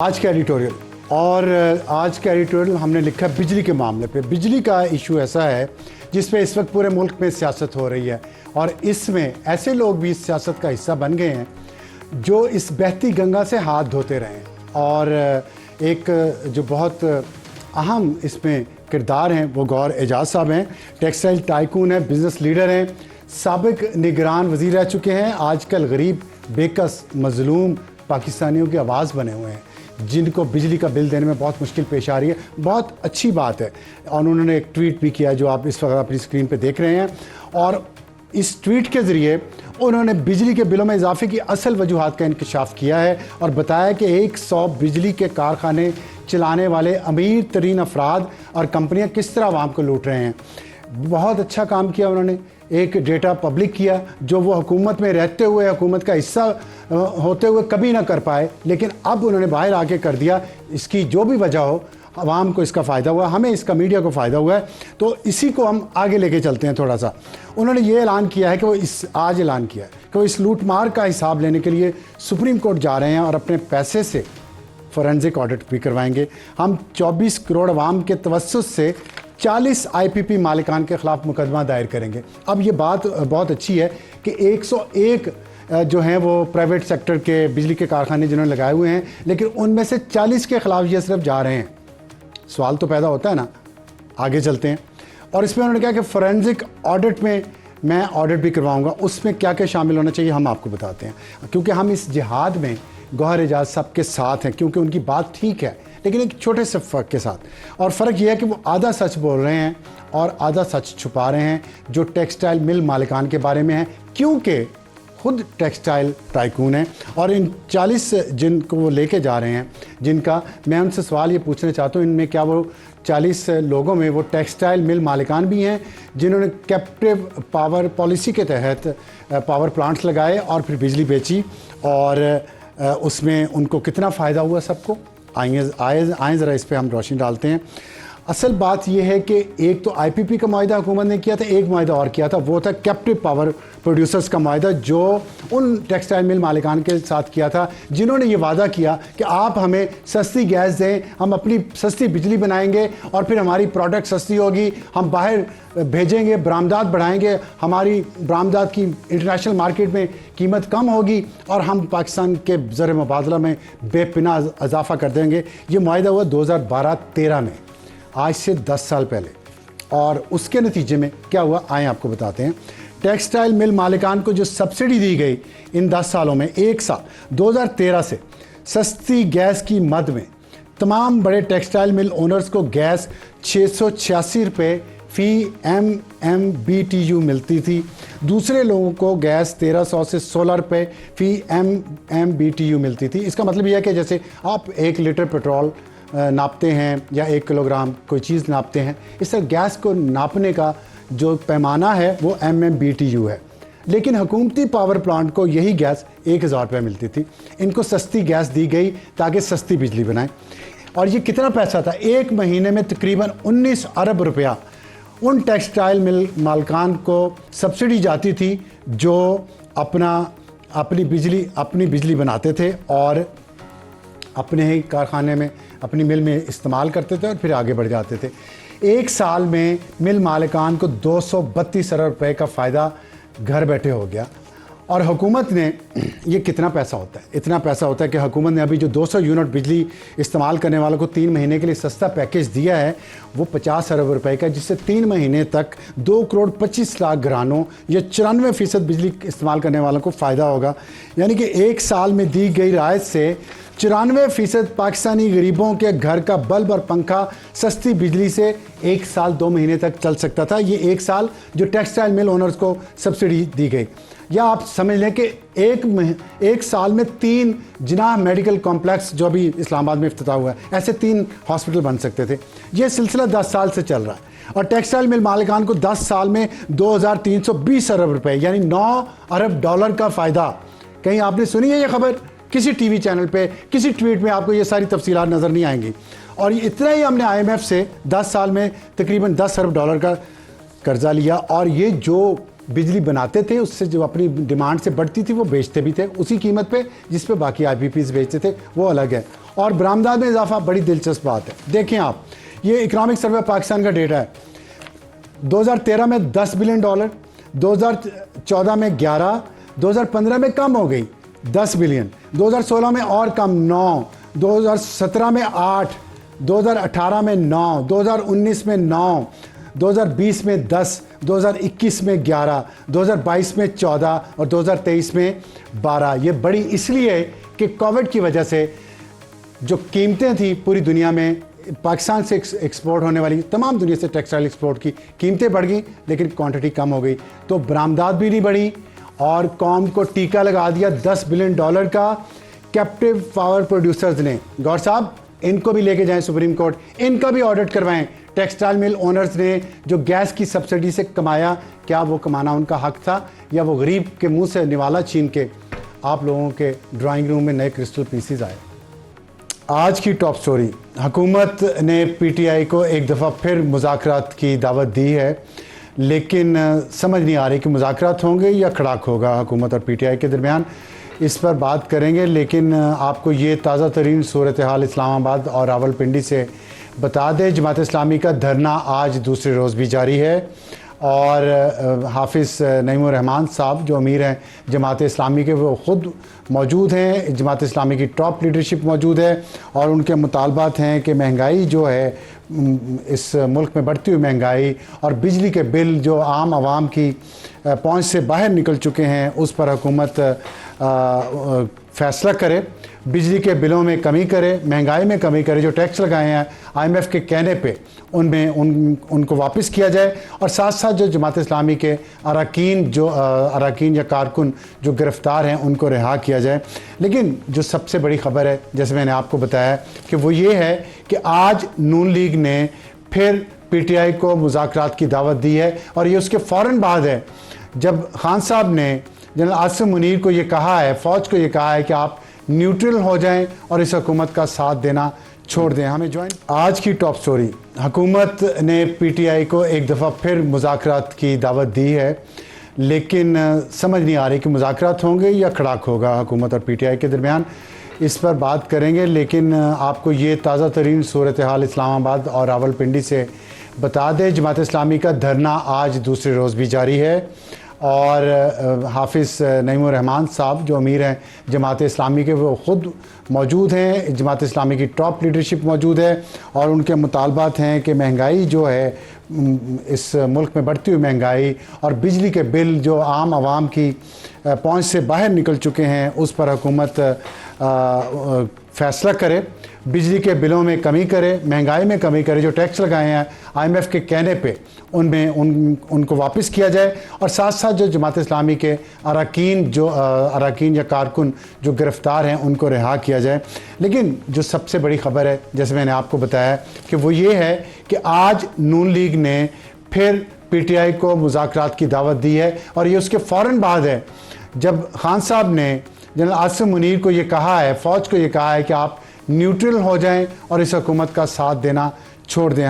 आज का एडिटोरियल आज का एडिटोरियल हमने लिखा है बिजली के मामले पे। बिजली का इशू ऐसा है जिस पे इस वक्त पूरे मुल्क में सियासत हो रही है और इसमें ऐसे लोग भी इस सियासत का हिस्सा बन गए हैं जो इस बहती गंगा से हाथ धोते रहे हैं। और एक जो बहुत अहम इसमें किरदार हैं वो गौहर एजाज साहब हैं। टेक्सटाइल टाइकून हैं, बिजनेस लीडर हैं, साबिक निगरान वज़ीर रह चुके हैं, आजकल गरीब बेकस मजलूम पाकिस्तानियों की आवाज़ बने हुए हैं जिनको बिजली का बिल देने में बहुत मुश्किल पेश आ रही है। बहुत अच्छी बात है और उन्होंने एक ट्वीट भी किया जो आप इस वक्त अपनी स्क्रीन पे देख रहे हैं और इस ट्वीट के ज़रिए उन्होंने बिजली के बिलों में इजाफे की असल वजूहात का इंकशाफ किया है और बताया कि 100 बिजली के कारखाने चलाने वाले अमीर तरीन अफराद और कंपनियां किस तरह आवाम को लूट रहे हैं। बहुत अच्छा काम किया उन्होंने, एक डेटा पब्लिक किया जो वो हुकूमत में रहते हुए हुकूमत का हिस्सा होते हुए कभी ना कर पाए, लेकिन अब उन्होंने बाहर आके कर दिया। इसकी जो भी वजह हो, आवाम को इसका फ़ायदा हुआ, हमें इसका मीडिया को फ़ायदा हुआ है, तो इसी को हम आगे लेके चलते हैं थोड़ा सा। उन्होंने ये ऐलान किया है कि वो आज ऐलान किया है कि वो इस लूट मार का हिसाब लेने के लिए सुप्रीम कोर्ट जा रहे हैं और अपने पैसे से फोरेंसिक ऑडिट भी करवाएंगे। हम 24 करोड़ आवाम के तवस्सुस से 40 IPP मालिकान के ख़िलाफ़ मुकदमा दायर करेंगे। अब ये बात बहुत अच्छी है कि 101 जो हैं वो प्राइवेट सेक्टर के बिजली के कारखाने जिन्होंने लगाए हुए हैं, लेकिन उनमें से 40 के ख़िलाफ़ ये सिर्फ जा रहे हैं। सवाल तो पैदा होता है ना, आगे चलते हैं। और इसमें उन्होंने कहा कि फोरेंसिक ऑडिट में मैं ऑडिट भी करवाऊँगा, उसमें क्या क्या शामिल होना चाहिए हम आपको बताते हैं, क्योंकि हम इस जिहाद में गौहर एजाज साहब के साथ हैं, क्योंकि उनकी बात ठीक है लेकिन एक छोटे से फ़र्क के साथ। और फ़र्क यह है कि वो आधा सच बोल रहे हैं और आधा सच छुपा रहे हैं जो टेक्सटाइल मिल मालिकान के बारे में है, क्योंकि खुद टेक्सटाइल टाइकून हैं। और इन 40 जिनको वो लेके जा रहे हैं, जिनका मैं उनसे सवाल ये पूछना चाहता हूँ, इनमें क्या वो 40 लोगों में वो टेक्सटाइल मिल मालिकान भी हैं जिन्होंने कैप्टिव पावर पॉलिसी के तहत पावर प्लांट्स लगाए और फिर बिजली बेची और उसमें उनको कितना फ़ायदा हुआ सबको? आए ज़रा इस पर हम रोशनी डालते हैं। असल बात यह है कि एक तो IPP का मुआहिदा हुकूमत ने किया था, एक मुआहिदा और किया था, वो था कैप्टिव पावर प्रोड्यूसर्स का मुआहिदा जो उन टेक्सटाइल मिल मालिकान के साथ किया था जिन्होंने ये वादा किया कि आप हमें सस्ती गैस दें, हम अपनी सस्ती बिजली बनाएंगे और फिर हमारी प्रोडक्ट सस्ती होगी, हम बाहर भेजेंगे, बरामदात बढ़ाएंगे, हमारी बरामदात की इंटरनेशनल मार्केट में कीमत कम होगी और हम पाकिस्तान के ज़र मुबादला में बेपना इजाफा कर देंगे। ये मुआहिदा हुआ 2012-13 में, आज से 10 साल पहले। और उसके नतीजे में क्या हुआ आए आपको बताते हैं। टेक्सटाइल मिल मालिकान को जो सब्सिडी दी गई इन 10 सालों में, एक साल 2013 से सस्ती गैस की मद में तमाम बड़े टेक्सटाइल मिल ओनर्स को गैस 686 रुपये फ़ी MMBTU मिलती थी। दूसरे लोगों को गैस 1300 से 16 रुपये फ़ी MMBTU मिलती थी। इसका मतलब यह है कि जैसे आप 1 लीटर पेट्रोल नापते हैं या 1 किलोग्राम कोई चीज़ नापते हैं, इस तरह गैस को नापने का जो पैमाना है वो MMBTU है। लेकिन हुकूमती पावर प्लांट को यही गैस 1000 रुपये मिलती थी। इनको सस्ती गैस दी गई ताकि सस्ती बिजली बनाएं। और ये कितना पैसा था? एक महीने में तकरीबन 19 अरब रुपया उन टेक्सटाइल मिल मालिकान को सब्सिडी जाती थी जो अपनी बिजली बनाते थे और अपने ही कारखाने में, अपनी मिल में इस्तेमाल करते थे और फिर आगे बढ़ जाते थे। एक साल में मिल मालिकान को 232 अरब रुपये का फ़ायदा घर बैठे हो गया। और हुकूमत ने, ये कितना पैसा होता है? इतना पैसा होता है कि हुकूमत ने अभी जो 200 यूनिट बिजली इस्तेमाल करने वालों को 3 महीने के लिए सस्ता पैकेज दिया है वो 50 अरब रुपए का, जिससे 3 महीने तक 2 करोड़ 25 लाख घरानों या 94% बिजली इस्तेमाल करने वालों को फ़ायदा होगा। यानी कि एक साल में दी गई रायत से 94% पाकिस्तानी गरीबों के घर का बल्ब और पंखा सस्ती बिजली से 1 साल 2 महीने तक चल सकता था। ये 1 साल जो टेक्सटाइल मिल ओनर्स को सब्सिडी दी गई। या आप समझ लें कि एक साल में 3 जिनाह मेडिकल कॉम्प्लेक्स जो अभी इस्लामाबाद में इफ्तिताह हुआ है, ऐसे 3 हॉस्पिटल बन सकते थे। ये सिलसिला 10 साल से चल रहा है और टेक्सटाइल मिल मालिकान को 10 साल में 2320 अरब रुपए यानी 9 अरब डॉलर का फ़ायदा। कहीं आपने सुनी है ये खबर? किसी TV चैनल पे, किसी ट्वीट में आपको ये सारी तफसीलात नज़र नहीं आएंगी। और इतना ही हमने IMF से 10 साल में तकरीबन 10 अरब डॉलर का कर्जा लिया और ये जो बिजली बनाते थे, उससे जो अपनी डिमांड से बढ़ती थी वो बेचते भी थे उसी कीमत पे जिस पे बाकी IPPs बेचते थे, वो अलग है। और बरामदात में इजाफा बड़ी दिलचस्प बात है। देखें आप, ये इकनॉमिक सर्वे पाकिस्तान का डेटा है। 2013 में $10 बिलियन, 2014 में 11, 2015 में कम हो गई 10 बिलियन, 2016 में और कम 9, 2017 में 8, 2018 में 9, 2019 में 9, 2020 में 10, 2021 में 11, 2022 में 14 और 2023 में 12। ये बड़ी इसलिए कि कोविड की वजह से जो कीमतें थी पूरी दुनिया में, पाकिस्तान से एक्सपोर्ट होने वाली तमाम दुनिया से टेक्सटाइल एक्सपोर्ट की कीमतें बढ़ गई लेकिन क्वांटिटी कम हो गई, तो बरामदात भी नहीं बढ़ी और कौम को टीका लगा दिया $10 बिलियन का कैप्टिव पावर प्रोड्यूसर्स ने। गौर साहब, इनको भी लेके जाएं सुप्रीम कोर्ट, इनका भी ऑडिट करवाएं। टेक्सटाइल मिल ओनर्स ने जो गैस की सब्सिडी से कमाया, क्या वो कमाना उनका हक था या वो गरीब के मुंह से निवाला छीन के आप लोगों के ड्राइंग रूम में नए क्रिस्टल पीसीज आए? आज की टॉप स्टोरी, हुकूमत ने PTI को एक दफ़ा फिर मुज़ाकरात की दावत दी है, लेकिन समझ नहीं आ रही कि मुज़ाकरात होंगे या खड़ाक होगा हुकूमत और PTI के दरमियान। इस पर बात करेंगे, लेकिन आपको ये ताज़ा तरीन सूरत हाल इस्लामाबाद और रावलपिंडी से बता दें। जमात इस्लामी का धरना आज दूसरे रोज़ भी जारी है और हाफिज़ नईमुर रहमान साहब जो अमीर हैं जमात इस्लामी के, वो ख़ुद मौजूद हैं। जमात इस्लामी की टॉप लीडरशिप मौजूद है और उनके मुतालबात हैं कि महंगाई जो है, इस मुल्क में बढ़ती हुई महंगाई और बिजली के बिल जो आम आवाम की पहुंच से बाहर निकल चुके हैं, उस पर हुकूमत फ़ैसला करे, बिजली के बिलों में कमी करे, महंगाई में कमी करे। जो टैक्स लगाए हैं IMF के कहने पे उनमें उनको वापस किया जाए और साथ साथ जो जमात इस्लामी के अरकान या कारकुन जो गिरफ़्तार हैं उनको रिहा किया जाए। लेकिन जो सबसे बड़ी ख़बर है, जैसे मैंने आपको बताया, कि वो ये है कि आज नून लीग ने फिर PTI को मुज़ाकरात की दावत दी है और ये उसके फ़ौरन बाद है जब खान साहब ने जनरल आसिम मुनीर को ये कहा है, फ़ौज को ये कहा है कि आप न्यूट्रल हो जाएं और इस हुकूमत का साथ देना छोड़ दें, हमें ज्वाइन। आज की टॉप स्टोरी, हुकूमत ने PTI को एक दफ़ा फिर मुज़ाकरात की दावत दी है, लेकिन समझ नहीं आ रही कि मुज़ाकरात होंगे या खड़ाक होगा हुकूमत और PTI के दरमियान। इस पर बात करेंगे, लेकिन आपको ये ताज़ा तरीन सूरत हाल इस्लामाबाद और रावलपिंडी से बता दें। जमात इस्लामी का धरना आज दूसरे रोज़ भी जारी है और हाफिज़ नईमुर रहमान साहब जो अमीर हैं जमात इस्लामी के, वो ख़ुद मौजूद हैं। जमात इस्लामी की टॉप लीडरशिप मौजूद है और उनके मुतालबात हैं कि महंगाई जो है, इस मुल्क में बढ़ती हुई महंगाई और बिजली के बिल जो आम आवाम की पहुंच से बाहर निकल चुके हैं, उस पर हुकूमत फ़ैसला करे, बिजली के बिलों में कमी करे, महंगाई में कमी करे। जो टैक्स लगाए हैं IMF के कहने पे उनमें उनको वापस किया जाए और साथ साथ जो जमात इस्लामी के अरकान या कारकुन जो गिरफ़्तार हैं उनको रिहा किया जाए। लेकिन जो सबसे बड़ी ख़बर है, जैसे मैंने आपको बताया, कि वो ये है कि आज नून लीग ने फिर PTI को मुज़ाकरात की दावत दी है और ये उसके फ़ौरन बाद है जब खान साहब ने जनरल आसिम मुनीर को ये कहा है, फ़ौज को ये कहा है कि आप न्यूट्रल हो जाएं और इस हुकूमत का साथ देना छोड़ दें।